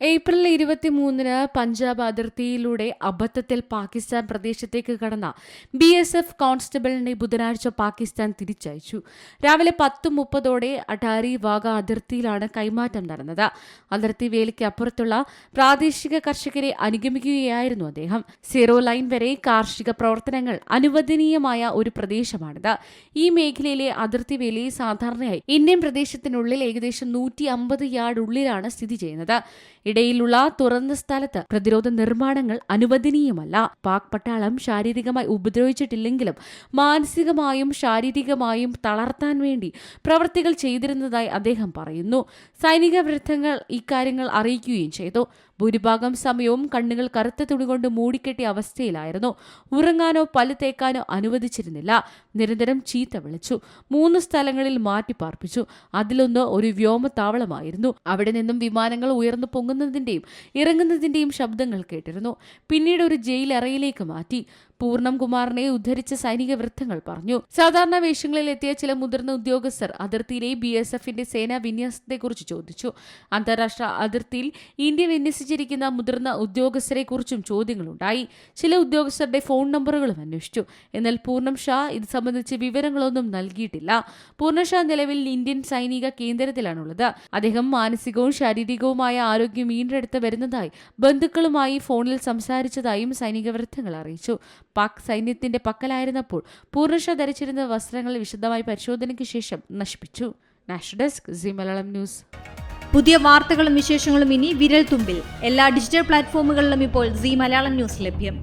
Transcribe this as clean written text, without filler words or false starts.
April 23-ന് Punjab അതിർത്തിയിലൂടെ അബദ്ധത്തിൽ പാകിസ്ഥാൻ പ്രദേശത്തേക്ക് കടന്ന BSF കോൺസ്റ്റബിളിനെ ബുധനാഴ്ച പാകിസ്ഥാൻ തിരിച്ചയച്ചു. രാവിലെ 10:30ഓടെ അട്ടാരി വാഗ അതിർത്തിയിലാണ് കൈമാറ്റം നടന്നത്. അതിർത്തി വേലിക്ക് അപ്പുറത്തുള്ള പ്രാദേശിക കർഷകരെ അനുഗമിക്കുകയായിരുന്നു അദ്ദേഹം. സീറോ ലൈൻ വരെ കാർഷിക പ്രവർത്തനങ്ങൾ അനുവദനീയമായ ഒരു പ്രദേശമാണിത്. ഈ മേഖലയിലെ അതിർത്തി വേലി സാധാരണയായി ഇന്ത്യൻ പ്രദേശത്തിനുള്ളിൽ ഏകദേശം 150 യാർഡ് ഉള്ളിലാണ് സ്ഥിതി ചെയ്യുന്നത്. ഇടയിലുള്ള തുറന്ന സ്ഥലത്ത് പ്രതിരോധ നിർമ്മാണങ്ങൾ അനുവദനീയമല്ല. പാക് പട്ടാളം ശാരീരികമായി ഉപദ്രവിച്ചിട്ടില്ലെങ്കിലും മാനസികമായും ശാരീരികമായും തളർത്താൻ വേണ്ടി പ്രവൃത്തികൾ ചെയ്തിരുന്നതായി അദ്ദേഹം പറയുന്നു. സൈനിക വൃത്തങ്ങൾ ഇക്കാര്യങ്ങൾ അറിയിക്കുകയും ചെയ്തു. ഭൂരിഭാഗം സമയവും കണ്ണുകൾ കറുത്ത തുണികൊണ്ട് മൂടിക്കെട്ടിയ അവസ്ഥയിലായിരുന്നു. ഉറങ്ങാനോ പല്ല് തേക്കാനോ അനുവദിച്ചിരുന്നില്ല. നിരന്തരം ചീത്ത വിളിച്ചു. 3 സ്ഥലങ്ങളിൽ മാറ്റിപ്പാർപ്പിച്ചു. അതിലൊന്ന് ഒരു വ്യോമത്താവളമായിരുന്നു. അവിടെ നിന്നും വിമാനങ്ങൾ ഉയർന്നു പൊങ്ങുന്നതിന്റെയും ഇറങ്ങുന്നതിന്റെയും ശബ്ദങ്ങൾ കേട്ടിരുന്നു. പിന്നീട് ഒരു ജയിൽ അറയിലേക്ക് മാറ്റി. പൂർണ്ണം കുമാറിനെ ഉദ്ധരിച്ച സൈനിക വൃത്തങ്ങൾ പറഞ്ഞു. സാധാരണ വേഷങ്ങളിൽ എത്തിയ ചില മുതിർന്ന ഉദ്യോഗസ്ഥർ അതിർത്തിയിലെ BSFന്റെ സേനാ വിന്യാസത്തെക്കുറിച്ച് ചോദിച്ചു. അന്താരാഷ്ട്ര അതിർത്തിയിൽ ഇന്ത്യ വിന്യസിച്ചിരിക്കുന്ന മുതിർന്ന ഉദ്യോഗസ്ഥരെക്കുറിച്ചും ചോദ്യങ്ങളുണ്ടായി. ചില ഉദ്യോഗസ്ഥരുടെ ഫോൺ നമ്പറുകളും അന്വേഷിച്ചു. എന്നാൽ പൂർണ്ണം ഷാ ഇത് സംബന്ധിച്ച് വിവരങ്ങളൊന്നും നൽകിയിട്ടില്ല. പൂർണ്ണം ഷാ നിലവിൽ ഇന്ത്യൻ സൈനിക കേന്ദ്രത്തിലാണുള്ളത്. അദ്ദേഹം മാനസികവും ശാരീരികവുമായ ആരോഗ്യം വീണ്ടെടുത്ത് വരുന്നതായി ബന്ധുക്കളുമായി ഫോണിൽ സംസാരിച്ചതായും സൈനിക വൃത്തങ്ങൾ അറിയിച്ചു. പാക് സൈന്യത്തിന്റെ പക്കലായിരുന്നപ്പോൾ പൂർണ്ണ ഷാ ധരിച്ചിരുന്ന വസ്ത്രങ്ങൾ വിശദമായ പരിശോധനയ്ക്ക് ശേഷം നശിപ്പിച്ചു. National desk C Malayalam news. പുതിയ വാർത്തകളും വിശേഷങ്ങളും ഇനി വിരൽ തുമ്പിൽ. എല്ലാ ഡിജിറ്റൽ പ്ലാറ്റ്ഫോമുകളിലും ഇപ്പോൾ സി മലയാളം ന്യൂസ് ലഭ്യം.